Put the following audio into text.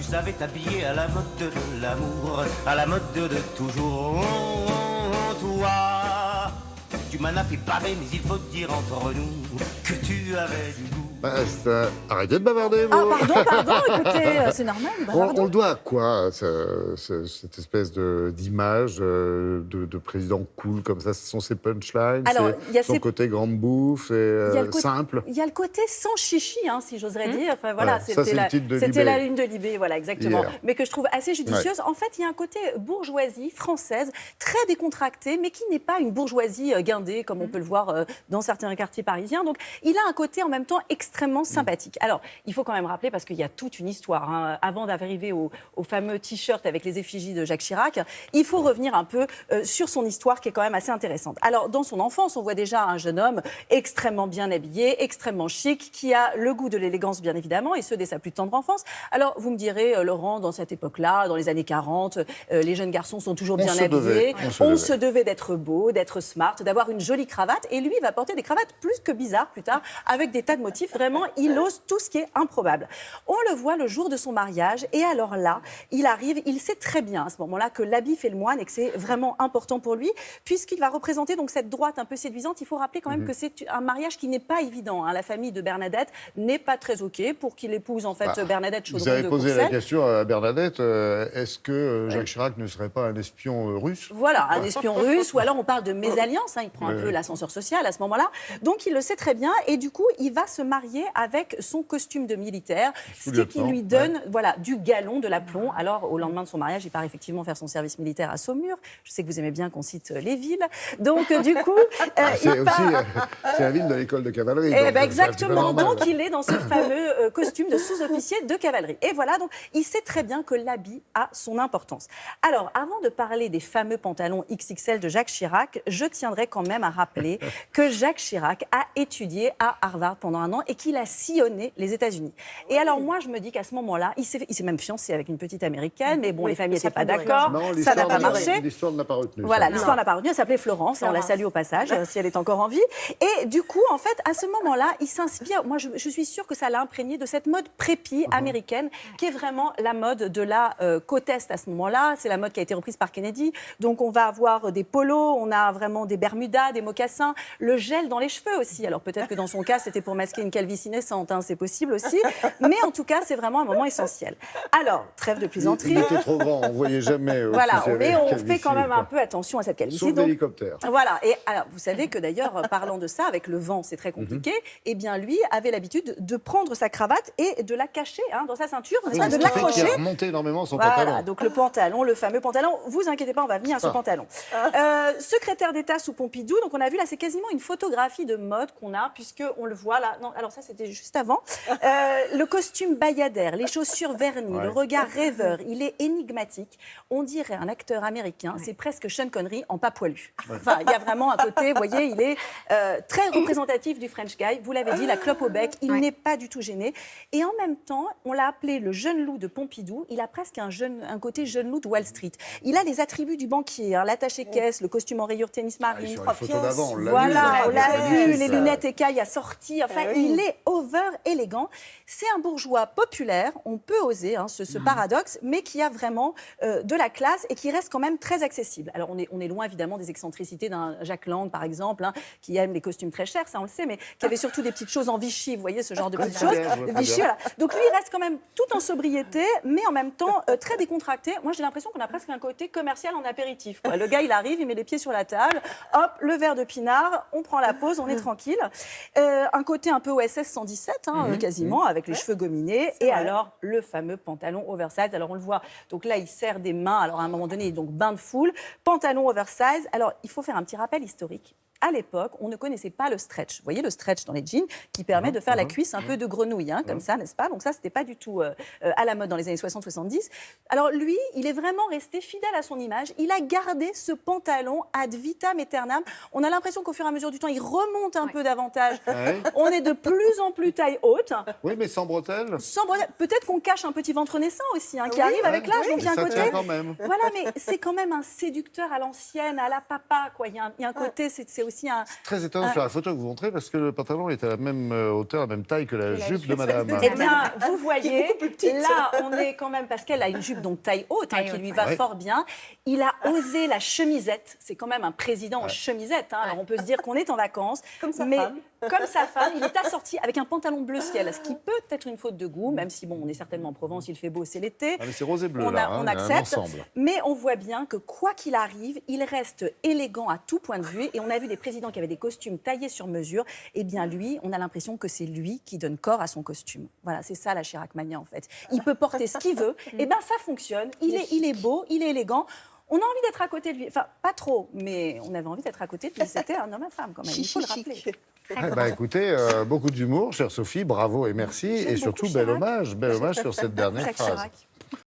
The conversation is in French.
savais t'habiller à la mode de l'amour, à la mode de toujours. Toi, tu m'en as fait parler, mais il faut dire entre nous que tu avais du goût. Arrêtez de bavarder, vous. Pardon, écoutez, c'est normal. On le doit à quoi, cette espèce d'image de président cool comme ça? Ce sont ses punchlines, son côté grande bouffe et simple. Il y a le côté sans chichi, si j'oserais dire. Enfin, voilà, c'était la ligne de Libé, voilà, exactement. Hier. Mais que je trouve assez judicieuse. En fait, il y a un côté bourgeoisie française, très décontractée, mais qui n'est pas une bourgeoisie guindée, comme on peut le voir dans certains quartiers parisiens. Donc, il a un côté en même temps extrêmement sympathique. Alors, il faut quand même rappeler, parce qu'il y a toute une histoire, avant d'arriver au fameux t-shirt avec les effigies de Jacques Chirac, il faut revenir un peu sur son histoire qui est quand même assez intéressante. Alors, dans son enfance, on voit déjà un jeune homme extrêmement bien habillé, extrêmement chic, qui a le goût de l'élégance, bien évidemment, et ce, dès sa plus tendre enfance. Alors, vous me direz, Laurent, dans cette époque-là, dans les années 40, les jeunes garçons sont toujours bien habillés. On se devait d'être beau, d'être smart, d'avoir une jolie cravate, et lui, il va porter des cravates plus que bizarres plus tard, avec des tas de motifs. Vraiment, il ose tout ce qui est improbable. On le voit le jour de son mariage, et alors là, il arrive, il sait très bien à ce moment-là que l'habit fait le moine et que c'est vraiment important pour lui, puisqu'il va représenter donc cette droite un peu séduisante. Il faut rappeler quand même que c'est un mariage qui n'est pas évident. La famille de Bernadette n'est pas très OK pour qu'il épouse en fait Bernadette Chaudron de Courcelles. Vous avez posé la question à Bernadette, est-ce que Jacques Chirac ne serait pas un espion russe? Voilà, un espion russe, ou alors on parle de mésalliance, il prend un peu l'ascenseur social à ce moment-là. Donc il le sait très bien, et du coup, il va se marier avec son costume de militaire, ce qui lui donne du galon, de l'aplomb. Alors, au lendemain de son mariage, il part effectivement faire son service militaire à Saumur. Je sais que vous aimez bien qu'on cite les villes. Donc, du coup, c'est la ville de l'école de cavalerie. Exactement. Donc, il est dans ce fameux costume de sous-officier de cavalerie. Et voilà, donc, il sait très bien que l'habit a son importance. Alors, avant de parler des fameux pantalons XXL de Jacques Chirac, je tiendrai quand même à rappeler que Jacques Chirac a étudié à Harvard pendant un an et qu'il a sillonné les États-Unis. Et alors, moi, je me dis qu'à ce moment-là, il s'est même fiancé avec une petite américaine, mais bon, les familles n'étaient pas d'accord, ça n'a pas marché. L'histoire n'a pas retenu. Voilà, l'histoire n'a pas retenu, elle s'appelait Florence, on la salue au passage, si elle est encore en vie. Et du coup, en fait, à ce moment-là, il s'inspire, moi, je suis sûre que ça l'a imprégné de cette mode préppy américaine, qui est vraiment la mode de la côte Est à ce moment-là. C'est la mode qui a été reprise par Kennedy. Donc, on va avoir des polos, on a vraiment des bermudas, des mocassins, le gel dans les cheveux aussi. Alors, peut-être que dans son cas, c'était pour masquer une calvitie naissante, c'est possible aussi. Mais en tout cas, c'est vraiment un moment essentiel. Alors, trêve de plaisanterie. Il était trop grand, on ne voyait jamais. Voilà, mais on fait quand même un peu attention à cette calvitie. Sauf d'hélicoptère. Voilà, et alors, vous savez que d'ailleurs, parlant de ça, avec le vent, c'est très compliqué, eh bien, lui avait l'habitude de prendre sa cravate et de la cacher dans sa ceinture, de l'accrocher. Il a remonté énormément son pantalon. Donc le pantalon, le fameux pantalon, vous inquiétez pas, on va venir à ce pantalon. Secrétaire d'État sous Pompidou, donc on a vu là, c'est quasiment une photographie de mode qu'on a, puisqu'on le voit là, non, alors ça c'était juste avant, le costume bayadère, les chaussures vernies, le regard rêveur, il est énigmatique. On dirait un acteur américain, c'est presque Sean Connery en pas poilu. Enfin, il y a vraiment un côté, vous voyez, il est très représentatif du French guy. Vous l'avez dit, la clope au bec, il n'est pas du tout gêné. Et en même temps, on l'a appelé le jeune loup de Pompidou. Il a presque un côté jeune loup de Wall Street. Il a les attributs du banquier, l'attaché-caisse, le costume en rayure tennis marine. Sur la photo d'avant, on l'a vu, les lunettes écailles assorties. Enfin, il est over élégant. C'est un bourgeois populaire, on peut oser ce paradoxe, mais qui a vraiment de la classe et qui reste quand même très accessible. Alors on est loin évidemment des excentricités d'un Jacques Lang par exemple, qui aime les costumes très chers, ça on le sait, mais qui avait surtout des petites choses en Vichy, vous voyez ce genre de petites choses. Vichy, voilà. Donc lui il reste quand même tout en sobriété, mais en même temps très décontracté. Moi j'ai l'impression qu'on a presque un côté commercial en apéritif. Le gars il arrive, il met les pieds sur la table, hop, le verre de pinard, on prend la pause, on est tranquille. Un côté un peu OSS 117, quasiment, avec les cheveux gominés, et alors le fameux pantalon oversize. Alors on le voit, donc là il serre des mains, alors à un moment donné, donc bain de foule, pantalon oversize. Alors il faut faire un petit rappel historique. À l'époque, on ne connaissait pas le stretch. Vous voyez le stretch dans les jeans qui permet de faire la cuisse un peu de grenouille, comme ça, n'est-ce pas? Donc ça, c'était pas du tout à la mode dans les années 60-70. Alors lui, il est vraiment resté fidèle à son image. Il a gardé ce pantalon ad vitam aeternam. On a l'impression qu'au fur et à mesure du temps, il remonte un peu davantage. On est de plus en plus taille haute. Oui, mais sans bretelles. Sans bretelles. Peut-être qu'on cache un petit ventre naissant aussi, qui arrive avec l'âge. Donc il y a un côté. Quand même. Voilà, mais c'est quand même un séducteur à l'ancienne, à la papa, quoi. Il y a un côté, c'est aussi un... C'est très étonnant sur la photo que vous montrez, parce que le pantalon est à la même hauteur, à la même taille que la jupe de madame. Eh bien, vous voyez, là, on est quand même... Parce qu'elle a une jupe donc taille haute, qui lui va fort bien. Il a osé la chemisette. C'est quand même un président en chemisette. Alors, on peut se dire qu'on est en vacances. Comme sa femme. Comme sa femme, il est assorti avec un pantalon bleu ciel, ce qui peut être une faute de goût, même si, bon, on est certainement en Provence, il fait beau, c'est l'été. Mais c'est rose et bleu, on accepte. Mais on voit bien que, quoi qu'il arrive, il reste élégant à tout point de vue. Et on a vu des présidents qui avaient des costumes taillés sur mesure. Eh bien, lui, on a l'impression que c'est lui qui donne corps à son costume. Voilà, c'est ça la Chirac-mania, en fait. Il peut porter ce qu'il veut. Eh bien, ça fonctionne. Il est beau, il est élégant. On a envie d'être à côté de lui. Enfin, pas trop, mais on avait envie d'être à côté de lui. C'était un homme à femme, quand même. Il faut le rappeler. Écoutez, beaucoup d'humour, chère Sophie, bravo et merci. Et surtout, bel hommage sur cette dernière phrase.